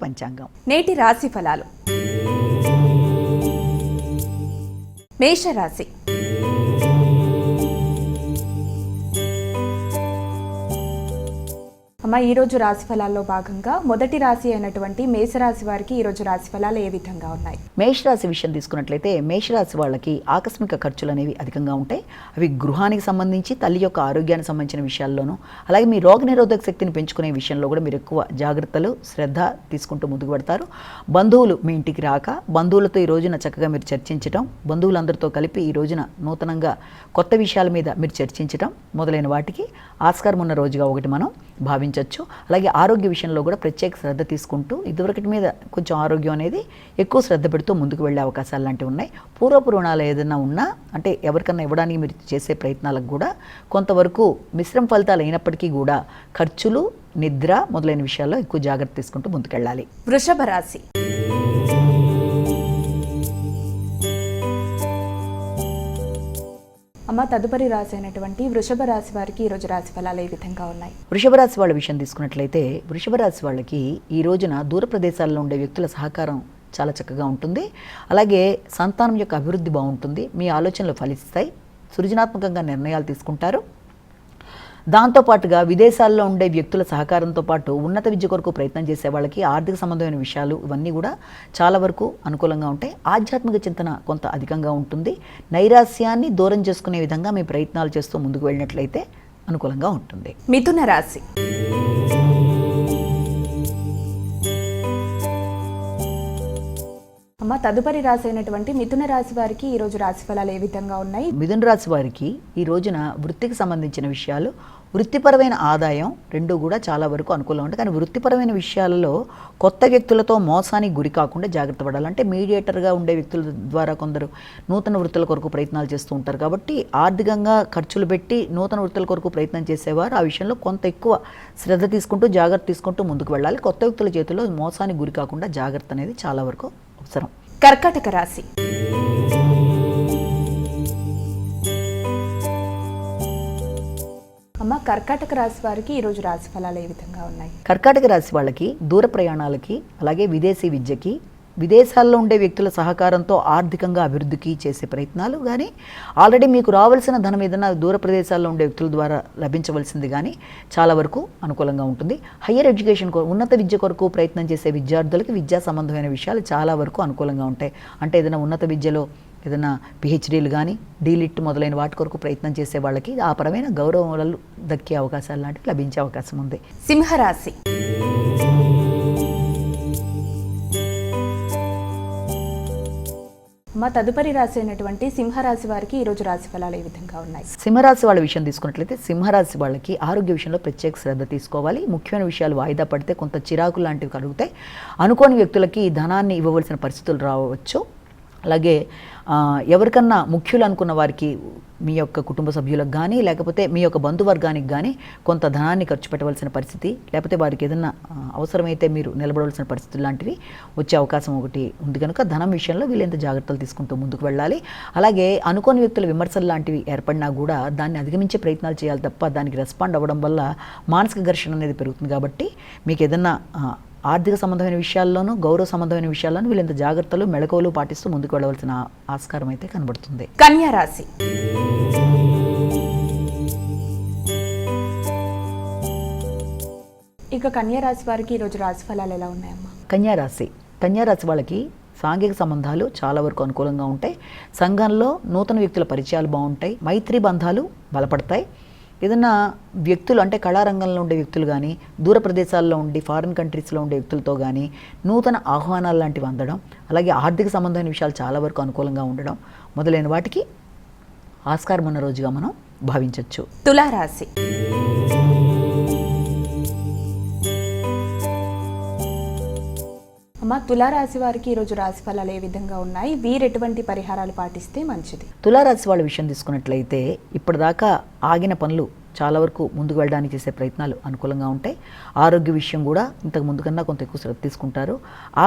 పంచాంగం. నేటి రాశి ఫలాలు. మేషరాశి. అమ్మ, ఈరోజు రాశి ఫలాల్లో భాగంగా మొదటి రాశి అయినటువంటి మేషరాశి వారికి ఈరోజు రాశి ఫలాలు ఏ విధంగా ఉన్నాయి? మేషరాశి విషయం తీసుకున్నట్లయితే మేషరాశి వాళ్ళకి ఆకస్మిక ఖర్చులు అనేవి అధికంగా ఉంటాయి. అవి గృహానికి సంబంధించి, తల్లి యొక్క ఆరోగ్యానికి సంబంధించిన విషయాల్లోనూ, అలాగే మీ రోగనిరోధక శక్తిని పెంచుకునే విషయంలో కూడా మీరు ఎక్కువ జాగ్రత్తలు, శ్రద్ధ తీసుకుంటూ ముందుకు పెడతారు. బంధువులు మీ ఇంటికి రాక, బంధువులతో ఈ రోజున చక్కగా మీరు చర్చించడం, బంధువులందరితో కలిపి ఈ రోజున నూతనంగా కొత్త విషయాల మీద మీరు చర్చించడం మొదలైన వాటికి ఆస్కారం ఉన్న రోజుగా ఒకటి మనం భావించవచ్చు. అలాగే ఆరోగ్య విషయంలో కూడా ప్రత్యేక శ్రద్ధ తీసుకుంటూ ఇదివరకటి మీద కొంచెం ఆరోగ్యం అనేది ఎక్కువ శ్రద్ధ పెడుతూ ముందుకు వెళ్ళే అవకాశాలు లాంటివి ఉన్నాయి. పూర్వపు రుణాలు ఏదైనా ఉన్నా, అంటే ఎవరికన్నా ఇవ్వడానికి మీరు చేసే ప్రయత్నాలకు కూడా కొంతవరకు మిశ్రమ ఫలితాలు అయినప్పటికీ కూడా ఖర్చులు, నిద్ర మొదలైన విషయాల్లో ఎక్కువ జాగ్రత్త తీసుకుంటూ ముందుకెళ్ళాలి. వృషభ రాశి. అమ్మ, తదుపరి రాశి అయినటువంటి వృషభ రాశి వారికి ఈరోజు రాశి ఫలాలు ఏ విధంగా ఉన్నాయి? వృషభ రాశి వాళ్ళ విషయం తీసుకున్నట్లయితే వృషభ రాశి వాళ్ళకి ఈ రోజున దూర ప్రదేశాల్లో ఉండే వ్యక్తుల సహకారం చాలా చక్కగా ఉంటుంది. అలాగే సంతానం యొక్క అభివృద్ధి బాగుంటుంది. మీ ఆలోచనలు ఫలిస్తాయి. సృజనాత్మకంగా నిర్ణయాలు తీసుకుంటారు. దాంతోపాటుగా విదేశాల్లో ఉండే వ్యక్తుల సహకారంతో పాటు ఉన్నత విద్య కొరకు ప్రయత్నం చేసే వాళ్ళకి ఆర్థిక సంబంధమైన విషయాలు ఇవన్నీ కూడా చాలా వరకు అనుకూలంగా ఉంటాయి. ఆధ్యాత్మిక చింతన కొంత అధికంగా ఉంటుంది. నైరాస్యాన్ని దూరం చేసుకునే విధంగా మీ ప్రయత్నాలు చేస్తూ ముందుకు వెళ్ళినట్లయితే అనుకూలంగా ఉంటుంది. మిథున రాశి. అమ్మ, తదుపరి రాశి అయినటువంటి మిథున రాశి వారికి ఈరోజు రాశి ఫలాలు ఏ విధంగా ఉన్నాయి? మిథున రాశి వారికి ఈ రోజున వృత్తికి సంబంధించిన విషయాలు, వృత్తిపరమైన ఆదాయం రెండూ కూడా చాలా వరకు అనుకూలంగా ఉంటాయి. కానీ వృత్తిపరమైన విషయాలలో కొత్త వ్యక్తులతో మోసానికి గురి కాకుండా జాగ్రత్త పడాలి. అంటే మీడియేటర్గా ఉండే వ్యక్తుల ద్వారా కొందరు నూతన వృత్తుల కొరకు ప్రయత్నాలు చేస్తూ ఉంటారు. కాబట్టి ఆర్థికంగా ఖర్చులు పెట్టి నూతన వృత్తుల కొరకు ప్రయత్నం చేసేవారు ఆ విషయంలో కొంత ఎక్కువ శ్రద్ధ తీసుకుంటూ జాగ్రత్త తీసుకుంటూ ముందుకు వెళ్ళాలి. కొత్త వ్యక్తుల చేతిలో మోసానికి గురి కాకుండా జాగ్రత్త అనేది చాలా వరకు అవసరం. కర్కాటక రాశి. అమ్మ, కర్కాటక రాశి వారికి ఈరోజు రాశి ఫలాలు ఏ విధంగా ఉన్నాయి? కర్కాటక రాశి వాళ్ళకి దూర ప్రయాణాలకి, అలాగే విదేశీ విద్యకి, విదేశాల్లో ఉండే వ్యక్తుల సహకారంతో ఆర్థికంగా అభివృద్ధికి చేసే ప్రయత్నాలు కానీ, ఆల్రెడీ మీకు రావాల్సిన ధనం ఏదైనా దూర ప్రదేశాల్లో ఉండే వ్యక్తుల ద్వారా లభించవలసింది కానీ చాలా వరకు అనుకూలంగా ఉంటుంది. హయ్యర్ ఎడ్యుకేషన్ ఉన్నత విద్య కొరకు ప్రయత్నం చేసే విద్యార్థులకి విద్యా సంబంధమైన విషయాలు చాలా వరకు అనుకూలంగా ఉంటాయి. అంటే ఏదైనా ఉన్నత విద్యలో ఏదైనా పిహెచ్డీలు కానీ, డీలిట్ మొదలైన వాటి కొరకు ప్రయత్నం చేసే వాళ్ళకి ఆ పరమైన గౌరవాలు దక్కే అవకాశాలు లాంటివి లభించే అవకాశం ఉంది. సింహరాశి. మా తదుపరి రాశి అయినటువంటి సింహరాశి వారికి ఈరోజు రాశి ఫలాలు ఏ విధంగా ఉన్నాయి? సింహరాశి వాళ్ళ విషయం తీసుకున్నట్లయితే సింహరాశి వాళ్ళకి ఆరోగ్య విషయంలో ప్రత్యేక శ్రద్ధ తీసుకోవాలి. ముఖ్యమైన విషయాలు వాయిదా పడితే కొంత చిరాకు లాంటివి కలుగుతాయి. అనుకోని వ్యక్తులకి ధనాన్ని ఇవ్వవలసిన పరిస్థితులు రావచ్చు. అలాగే ఎవరికన్నా ముఖ్యులు అనుకున్న వారికి, మీ యొక్క కుటుంబ సభ్యులకు కానీ, లేకపోతే మీ యొక్క బంధువర్గానికి కానీ కొంత ధనాన్ని ఖర్చు పెట్టవలసిన పరిస్థితి, లేకపోతే వారికి ఏదన్నా అవసరమైతే మీరు నిలబడవలసిన పరిస్థితులు లాంటివి వచ్చే అవకాశం ఒకటి ఉంది. కనుక ధనం విషయంలో వీళ్ళెంత జాగ్రత్తలు తీసుకుంటూ ముందుకు వెళ్ళాలి. అలాగే అనుకోని వ్యక్తుల విమర్శలు లాంటివి ఏర్పడినా కూడా దాన్ని అధిగమించే ప్రయత్నాలు చేయాలి తప్ప దానికి రెస్పాండ్ అవ్వడం వల్ల మానసిక ఘర్షణ అనేది పెరుగుతుంది. కాబట్టి మీకు ఏదన్నా ఆర్థిక సంబంధమైన విషయాల్లోనూ, గౌరవ సంబంధమైన విషయాల్లోనూ వీళ్ళంత జాగ్రత్తలు, మెళకువలు పాటిస్తూ ముందుకు వెళ్ళవలసిన ఆస్కారం అయితే కనబడుతుంది. కన్యా రాశి. ఇక కన్యా రాశి వారికి ఈరోజు రాశి ఫలాలు ఎలా ఉన్నాయమ్మా? కన్యా రాశి వాళ్ళకి సాంఘిక సంబంధాలు చాలా వరకు అనుకూలంగా ఉంటాయి. సంఘంలో నూతన వ్యక్తుల పరిచయాలు బాగుంటాయి. మైత్రి బంధాలు బలపడతాయి. ఏదన్నా వ్యక్తులు అంటే కళారంగంలో ఉండే వ్యక్తులు కానీ, దూర ప్రదేశాల్లో ఉండి ఫారిన్ కంట్రీస్లో ఉండే వ్యక్తులతో కానీ నూతన ఆహ్వానాలు లాంటివి అందడం, అలాగే ఆర్థిక సంబంధమైన విషయాలు చాలా వరకు అనుకూలంగా ఉండడం మొదలైన వాటికి ఆస్కారం ఉన్న రోజుగా మనం భావించవచ్చు. తులారాశి. అమ్మ, తులారాశి వారికి ఈరోజు రాశి ఫలాలు ఏ విధంగా ఉన్నాయి? వీరు ఎటువంటి పరిహారాలు పాటిస్తే మంచిది? తులారాశి వాళ్ళ విషయం తీసుకున్నట్లయితే ఇప్పటిదాకా ఆగిన పనులు చాలా వరకు ముందుకు వెళ్ళడానికి చేసే ప్రయత్నాలు అనుకూలంగా ఉంటాయి. ఆరోగ్య విషయం కూడా ఇంతకు ముందు కన్నా కొంత ఎక్కువ శ్రద్ధ తీసుకుంటారు.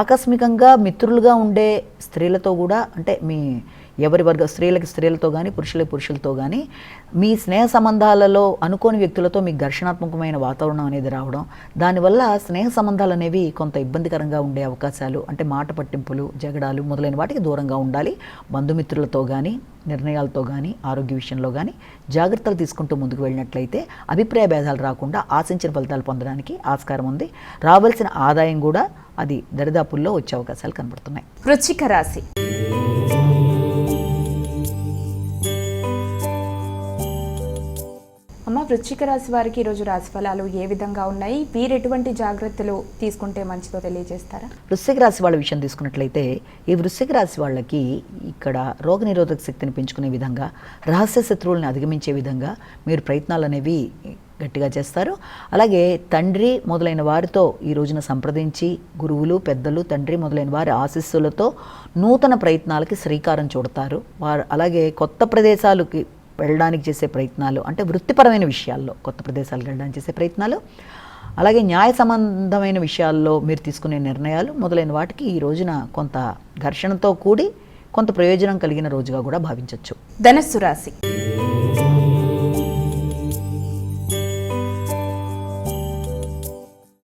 ఆకస్మికంగా మిత్రులుగా ఉండే స్త్రీలతో కూడా, అంటే మీ ఎవరి వర్గ స్త్రీలకి స్త్రీలతో కానీ పురుషులకి పురుషులతో కానీ మీ స్నేహ సంబంధాలలో అనుకోని వ్యక్తులతో మీకు ఘర్షణాత్మకమైన వాతావరణం అనేది రావడం, దానివల్ల స్నేహ సంబంధాలు అనేవి కొంత ఇబ్బందికరంగా ఉండే అవకాశాలు, అంటే మాట పట్టింపులు, జగడాలు మొదలైన వాటికి దూరంగా ఉండాలి. బంధుమిత్రులతో కానీ, నిర్ణయాలతో కానీ, ఆరోగ్య విషయంలో కానీ జాగ్రత్తలు తీసుకుంటూ ముందుకు వెళ్ళినట్లయితే అభిప్రాయ భేదాలు రాకుండా ఆశించిన ఫలితాలు పొందడానికి ఆస్కారం ఉంది. రావాల్సిన ఆదాయం కూడా అది దరిదాపుల్లో వచ్చే అవకాశాలు కనబడుతున్నాయి. వృశ్చిక రాశి. అమ్మ, వృశ్చిక రాశి వారికి ఈరోజు రాశి ఫలాలు ఏ విధంగా ఉన్నాయి, వీరు ఎటువంటి జాగ్రత్తలు తీసుకుంటే మంచిదో తెలియజేస్తారా? వృశ్చిక రాశి వాళ్ళ విషయం తీసుకున్నట్లయితే ఈ వృశ్చిక రాశి వాళ్ళకి ఇక్కడ రోగనిరోధక శక్తిని పెంచుకునే విధంగా, రహస్య శత్రువులను అధిగమించే విధంగా మీరు ప్రయత్నాలు అనేవి గట్టిగా చేస్తారు. అలాగే తండ్రి మొదలైన వారితో ఈ రోజున సంప్రదించి గురువులు, పెద్దలు, తండ్రి మొదలైన వారి ఆశీస్సులతో నూతన ప్రయత్నాలకి శ్రీకారం చుడతారు. వారు అలాగే కొత్త ప్రదేశాలకి వెళ్ళడానికి చేసే ప్రయత్నాలు, అంటే వృత్తిపరమైన విషయాల్లో కొత్త ప్రదేశాలకు వెళ్ళడానికి చేసే ప్రయత్నాలు, అలాగే న్యాయ సంబంధమైన విషయాల్లో మీరు తీసుకునే నిర్ణయాలు మొదలైన వాటికి ఈ రోజున కొంత ఘర్షణతో కూడి కొంత ప్రయోజనం కలిగిన రోజుగా కూడా భావించవచ్చు. ధనస్సు రాశి.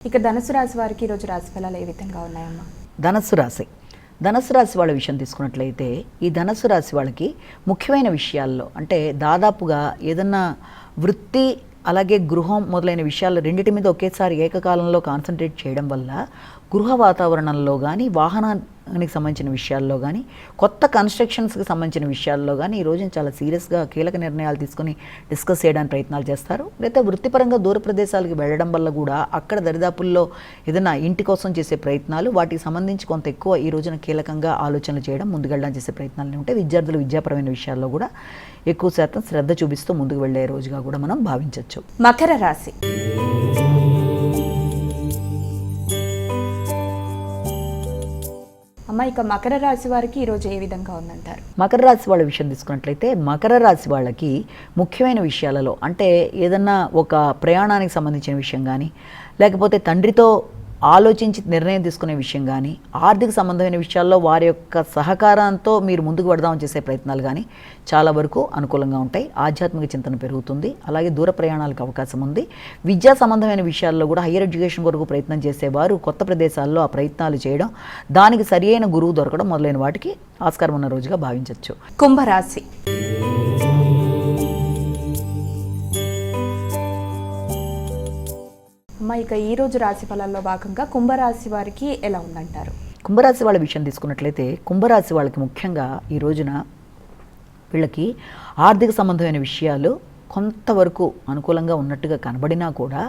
ఇక ధనుసు రాశి వారికి ఈరోజు రాశి ఫలాలు ఏ విధంగా ఉన్నాయమ్మా? ధనస్సు రాశి వాళ్ళ విషయం తీసుకున్నట్లయితే ఈ ధనస్సు రాశి వాళ్ళకి ముఖ్యమైన విషయాల్లో, అంటే దాదాపుగా ఏదన్నా వృత్తి అలాగే గృహం మొదలైన విషయాలు రెండింటి మీద ఒకేసారి ఏకకాలంలో కాన్సన్ట్రేట్ చేయడం వల్ల గృహ వాతావరణంలో కానీ, వాహనానికి సంబంధించిన విషయాల్లో కానీ, కొత్త కన్స్ట్రక్షన్స్కి సంబంధించిన విషయాల్లో కానీ ఈ రోజున చాలా సీరియస్గా కీలక నిర్ణయాలు తీసుకొని డిస్కస్ చేయడానికి ప్రయత్నాలు చేస్తారు. లేదా వృత్తిపరంగా దూర ప్రదేశాలకు వెళ్ళడం వల్ల కూడా అక్కడ దరిదాపుల్లో ఏదైనా ఇంటి కోసం చేసే ప్రయత్నాలు, వాటికి సంబంధించి కొంత ఎక్కువ ఈ రోజున కీలకంగా ఆలోచనలు చేయడం, ముందుకెళ్ళడానికి చేసే ప్రయత్నాలు ఉంటాయి. విద్యార్థులు విద్యాపరమైన విషయాల్లో కూడా ఎక్కువ శాతం శ్రద్ధ చూపిస్తూ ముందుకు వెళ్ళే రోజుగా కూడా మనం భావించవచ్చు. మకర రాశి. అమ్మ, ఇక మకర రాశి వారికి ఈరోజు ఏ విధంగా ఉందంటారు? మకర రాశి వాళ్ళ విషయం తీసుకున్నట్లయితే మకర రాశి వాళ్ళకి ముఖ్యమైన విషయాలలో, అంటే ఏదన్నా ఒక ప్రయాణానికి సంబంధించిన విషయం కానీ, లేకపోతే తండ్రితో ఆలోచించి నిర్ణయం తీసుకునే విషయం కానీ, ఆర్థిక సంబంధమైన విషయాల్లో వారి యొక్క సహకారంతో మీరు ముందుకు పడదామని చేసే ప్రయత్నాలు కానీ చాలా వరకు అనుకూలంగా ఉంటాయి. ఆధ్యాత్మిక చింతన పెరుగుతుంది. అలాగే దూర ప్రయాణాలకు అవకాశం ఉంది. విద్యా సంబంధమైన విషయాల్లో కూడా హయ్యర్ ఎడ్యుకేషన్ కొరకు ప్రయత్నం చేసేవారు కొత్త ప్రదేశాల్లో ఆ ప్రయత్నాలు చేయడం, దానికి సరియైన గురువు దొరకడం మొదలైన వాటికి ఆస్కారం ఉన్న రోజుగా భావించవచ్చు. కుంభరాశి. అమ్మ, ఇక ఈ రోజు రాశి ఫలాల్లో భాగంగా కుంభరాశి వారికి ఎలా ఉందంటారు? కుంభరాశి వాళ్ళ విషయం తీసుకున్నట్లయితే కుంభరాశి వాళ్ళకి ముఖ్యంగా ఈ రోజున వీళ్ళకి ఆర్థిక సంబంధమైన విషయాలు కొంతవరకు అనుకూలంగా ఉన్నట్టుగా కనబడినా కూడా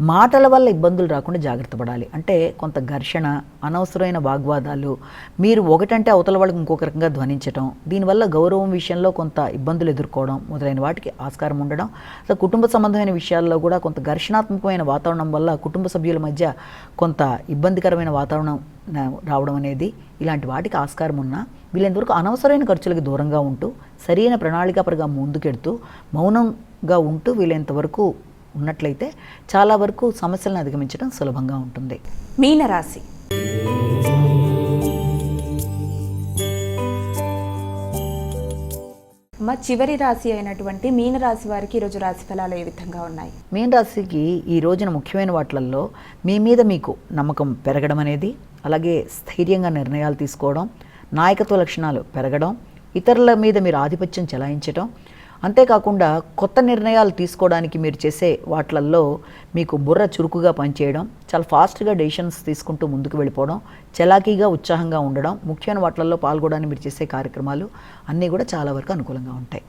మాటల వల్ల ఇబ్బందులు రాకుండా జాగ్రత్త పడాలి. అంటే కొంత ఘర్షణ, అనవసరమైన వాగ్వాదాలు, మీరు ఒకటంటే అవతల వాళ్ళకి ఇంకొక రకంగా ధ్వనించడం, దీనివల్ల గౌరవం విషయంలో కొంత ఇబ్బందులు ఎదుర్కోవడం మొదలైన వాటికి ఆస్కారం ఉండడం. అసలు కుటుంబ సంబంధమైన విషయాల్లో కూడా కొంత ఘర్షణాత్మకమైన వాతావరణం వల్ల కుటుంబ సభ్యుల మధ్య కొంత ఇబ్బందికరమైన వాతావరణం రావడం అనేది, ఇలాంటి వాటికి ఆస్కారం ఉన్నా వీళ్ళంతవరకు అనవసరమైన ఖర్చులకు దూరంగా ఉంటూ సరైన ప్రణాళికాపరంగా ముందుకెడుతూ మౌనంగా ఉంటూ వీళ్ళంతవరకు ఉన్నట్లయితే చాలా వరకు సమస్యలను అధిగమించడం సులభంగా ఉంటుంది. మీనరాశి. అమ్మ, చివరి రాశి అయినటువంటి మీనరాశి వారికి ఈరోజు రాశి ఫలాలు ఏ విధంగా ఉన్నాయి? మీనరాశికి ఈ రోజున ముఖ్యమైన వాటిల్లో మీ మీద మీకు నమ్మకం పెరగడం అనేది, అలాగే స్థైర్యంగా నిర్ణయాలు తీసుకోవడం, నాయకత్వ లక్షణాలు పెరగడం, ఇతరుల మీద మీరు ఆధిపత్యం చెలాయించడం, అంతేకాకుండా కొత్త నిర్ణయాలు తీసుకోవడానికి మీరు చేసే వాటిల్లో మీకు బుర్ర చురుకుగా పనిచేయడం, చాలా ఫాస్ట్గా డెసిషన్స్ తీసుకుంటూ ముందుకు వెళ్ళిపోవడం, చలాకీగా ఉత్సాహంగా ఉండడం, ముఖ్యమైన వాటిల్లో పాల్గొనడానికి మీరు చేసే కార్యక్రమాలు అన్నీ కూడా చాలా వరకు అనుకూలంగా ఉంటాయి.